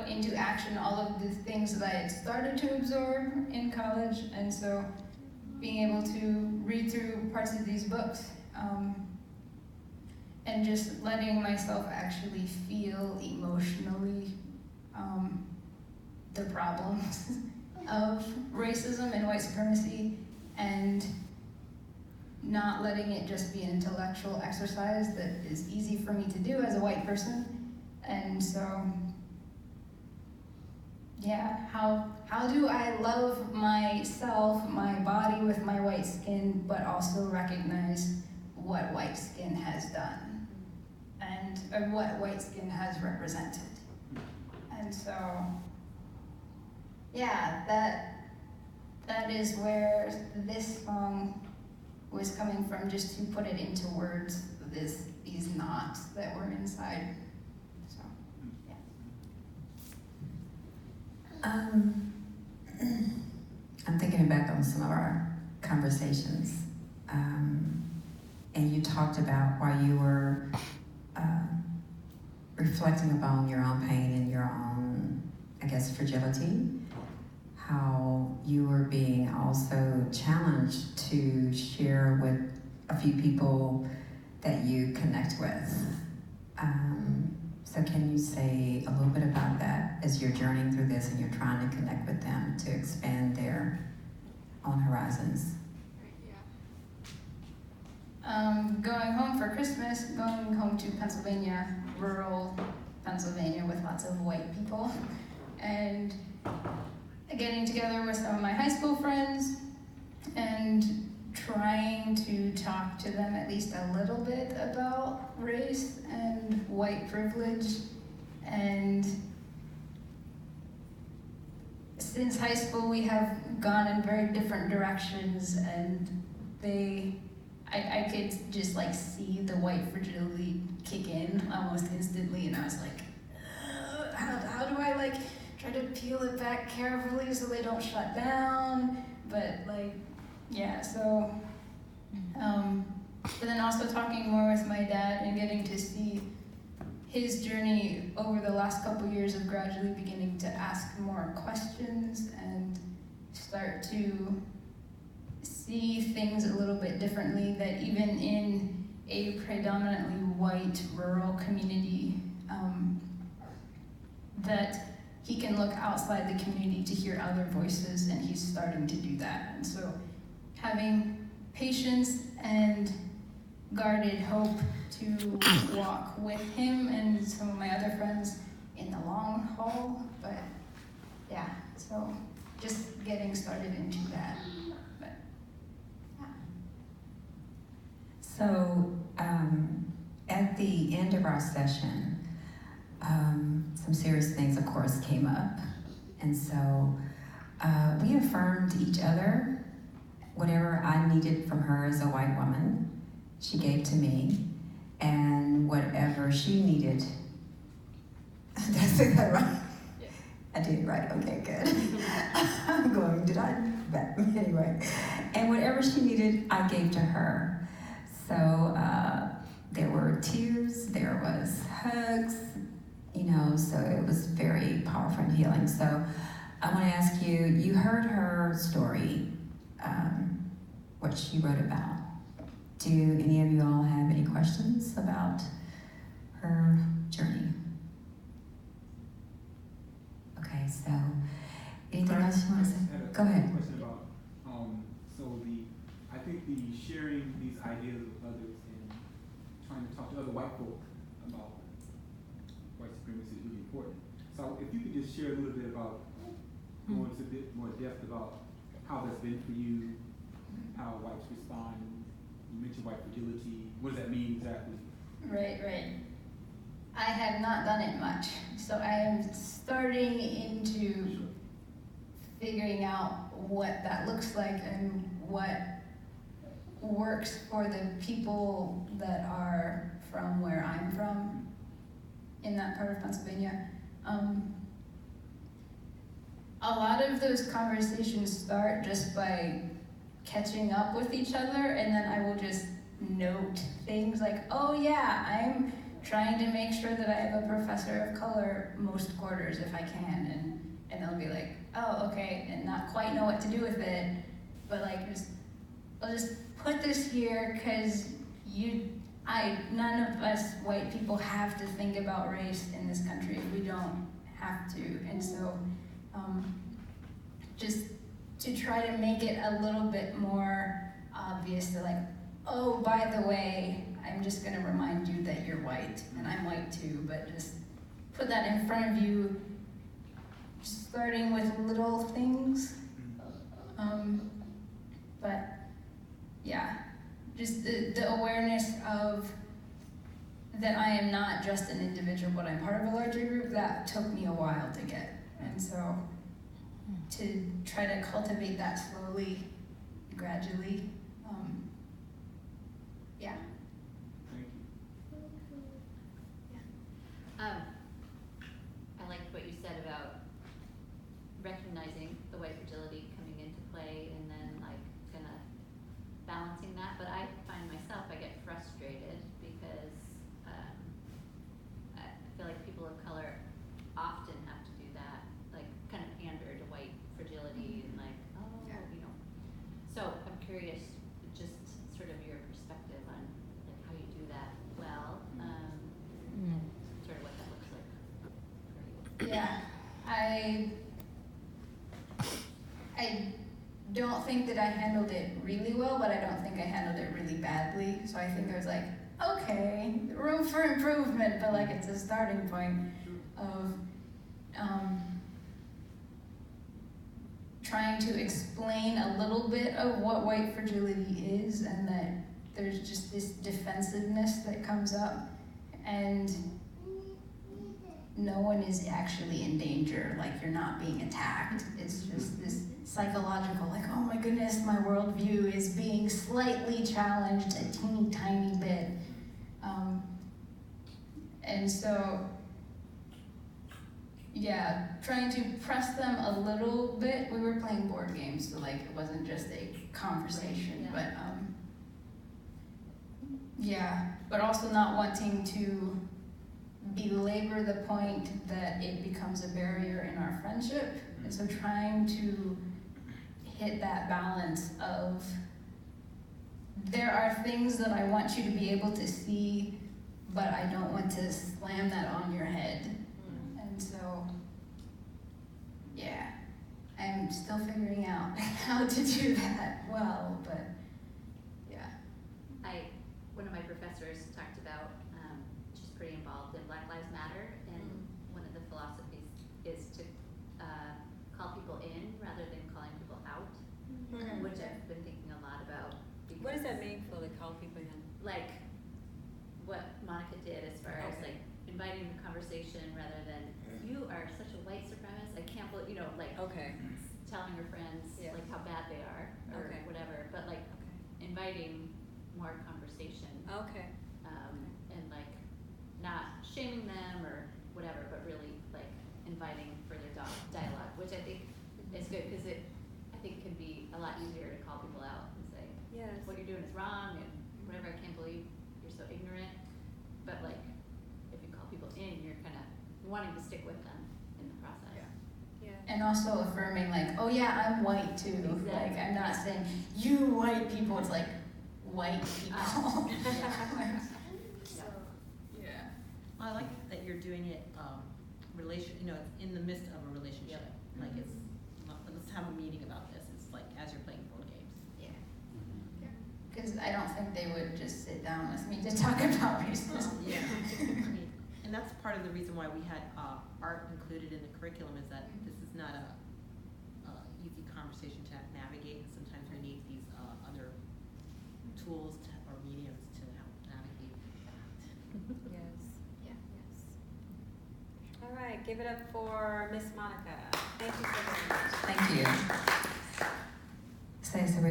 put into action all of the things that I had started to absorb in college, and so being able to read through parts of these books and just letting myself actually feel emotionally the problems of racism and white supremacy, and not letting it just be an intellectual exercise that is easy for me to do as a white person. And so, yeah, how do I love myself, my body with my white skin, but also recognize what white skin has done and what white skin has represented. And so, yeah, that is where this song was coming from, just to put it into words, these knots that were inside. So, yeah. I'm thinking back on some of our conversations, and you talked about while you were reflecting upon your own pain and your own, I guess, fragility, how you were being also challenged to share with a few people that you connect with. So can you say a little bit about that as you're journeying through this and you're trying to connect with them to expand their own horizons? Going home for Christmas, going home to Pennsylvania, rural Pennsylvania with lots of white people, and getting together with some of my high school friends and trying to talk to them at least a little bit about race and white privilege. And since high school, we have gone in very different directions, and I could just like see the white fragility kick in almost instantly, and I was like, how do I like try to peel it back carefully so they don't shut down? But like, yeah, so, but then also talking more with my dad and getting to see his journey over the last couple years of gradually beginning to ask more questions and start to see things a little bit differently, that even in a predominantly white rural community, that he can look outside the community to hear other voices, and he's starting to do that. And so having patience and guarded hope to walk with him and some of my other friends in the long haul. But yeah, so just getting started into that. But yeah. So at the end of our session, some serious things, of course, came up. And so we affirmed each other. Whatever I needed from her as a white woman, she gave to me. And whatever she needed, did I say that right? Yeah. I did, right? Okay, good. I'm going, did I? But anyway. And whatever she needed, I gave to her. So there were tears, there was hugs, you know, so it was very powerful and healing. So I want to ask you, you heard her story, what she wrote about. Do any of you all have any questions about her journey? Okay, so anything else you want to say? Go ahead. Question about, I think the sharing these ideas with others and trying to talk to other white folk about white supremacy is really important. So if you could just share a little bit about, go into a bit more depth about how that's been for you, how whites respond. You mentioned white fragility. What does that mean exactly? Right. I have not done it much, so I am starting into figuring out what that looks like and what works for the people that are from where I'm from, in that part of Pennsylvania. A lot of those conversations start just by catching up with each other, and then I will just note things like, oh yeah, I'm trying to make sure that I have a professor of color most quarters if I can, and they'll be like, oh, okay, and not quite know what to do with it, but like, I'll just put this here because none of us white people have to think about race in this country. We don't have to, and so just to try to make it a little bit more obvious that like, oh, by the way, I'm just gonna remind you that you're white, and I'm white too, but just put that in front of you, starting with little things. But yeah, just the awareness of that I am not just an individual, but I'm part of a larger group, that took me a while to get. And so to try to cultivate that slowly, gradually, yeah. Thank you. I liked what you said about recognizing the white fragility coming into play and then like kind of balancing that, but I find myself, I get frustrated because I feel like people of color often have to do that, like kind of pander to white fragility and like, oh, Yeah. you know. So I'm curious, just sort of your perspective on like how you do that well, sort of what that looks like for you. Yeah, I don't think that I handled it really well, but I don't think I handled it really badly. So I think I was like, okay, room for improvement, but like it's a starting point of trying to explain a little bit of what white fragility is, and that there's just this defensiveness that comes up, and no one is actually in danger, like you're not being attacked. It's just this psychological, like, oh my goodness, my worldview is being slightly challenged a teeny tiny bit. And so, yeah, trying to press them a little bit. We were playing board games, so like it wasn't just a conversation, Right, yeah. but yeah, but also not wanting to belabor the point that it becomes a barrier in our friendship. And so trying to hit that balance of, there are things that I want you to be able to see, but I don't want to slam that on your head. And so, yeah, I'm still figuring out how to do that well, but yeah. One of my professors talked about, she's pretty involved in Black Lives Matter, and one of the philosophies is to call people in rather than calling people out, which I've been thinking a lot about. What does that mean for the call people in? Like what Monica did as far as like inviting the conversation rather than, you are such a white supremacist, I can't believe, you know, like telling her friends like how bad they are or whatever, but like inviting more conversation. And like not shaming them or whatever, but really like inviting further dialogue, which I think is good because I think can be a lot easier to call people out and say, what you're doing is wrong and whatever, I can't believe you're so ignorant. But like if you call people in, you're kind of wanting to stick with them in the process. And also affirming like, oh yeah, I'm white too. Exactly. Like I'm not saying you white people, it's like white people. I like that you're doing it, it's in the midst of a relationship. Like it's not, let's have a meeting about this. It's like as you're playing board games. Because I don't think they would just sit down with me to talk about racism. And that's part of the reason why we had art included in the curriculum, is that this is not a easy conversation to navigate, and sometimes we need these other tools or mediums to help navigate that. All right, give it up for Miss Monica. Thank you so much. Thank you. So we